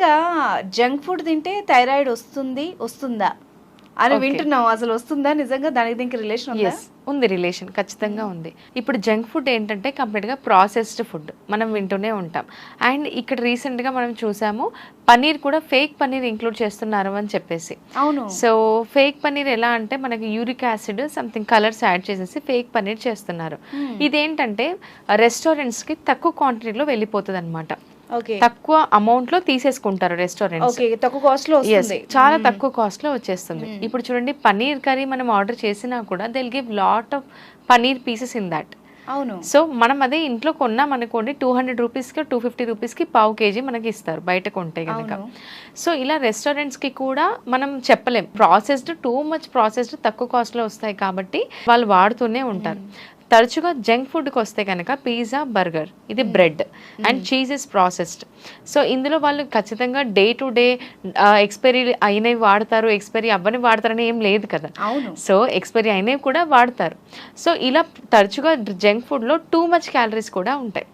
మామూలుగా junk food తింటే thyroid వస్తుందా అని వింటున్నాం. అసలు వస్తుందా నిజంగా? దానికి దీనికి రిలేషన్ ఉందా? ఉంది, రిలేషన్ ఖచ్చితంగా ఉంది. ఇప్పుడు జంక్ ఫుడ్ ఏంటంటే కంప్లీట్గా ప్రాసెస్డ్ ఫుడ్ మనం వింటూనే ఉంటాం. అండ్ ఇక్కడ రీసెంట్గా మనం చూసాము పన్నీర్ కూడా ఫేక్ పన్నీర్ ఇంక్లూడ్ చేస్తున్నారు అని చెప్పేసి. అవును. సో ఫేక్ పన్నీర్ ఎలా అంటే మనకి uric acid something colours add చేసేసి ఫేక్ పన్నీర్ చేస్తున్నారు. ఇదేంటంటే రెస్టారెంట్స్కి తక్కువ క్వాంటిటీలో వెళ్ళిపోతుంది అనమాట. తక్కువ అమౌంట్ లో తీసేసుకుంటారు రెస్టారెంట్స్. తక్కువ కాస్ట్ లో చాలా తక్కువ కాస్ట్ లో వచ్చేస్తుంది. ఇప్పుడు చూడండి పన్నీర్ కర్రీ మనం ఆర్డర్ చేసినా కూడా they'll give lot of paneer pieces in that. అవును. సో మనం అదే ఇంట్లో కొన్నాం అనుకోండి 200 రూపీస్కి 250 రూపీస్కి పావు కేజీ మనకి ఇస్తారు బయట కొంటే కనుక. సో ఇలా రెస్టారెంట్స్కి కూడా మనం చెప్పలేం, ప్రాసెస్డ్ టూ మచ్ ప్రాసెస్డ్ తక్కువ కాస్ట్లో వస్తాయి కాబట్టి వాళ్ళు వాడుతూనే ఉంటారు. తరచుగా జంక్ ఫుడ్కి వస్తే కనుక పిజ్జా, బర్గర్, ఇది bread and cheese is processed. So ఇందులో వాళ్ళు ఖచ్చితంగా డే టు డే ఎక్స్పైరీ అయినవి వాడతారు, ఎక్స్పైరీ అవ్వని వాడతారని ఏం లేదు కదా. సో ఎక్స్పైరీ అయినవి కూడా వాడతారు. సో ఇలా తరచుగా జంక్ ఫుడ్లో టూ మచ్ క్యాలరీస్ కూడా ఉంటాయి.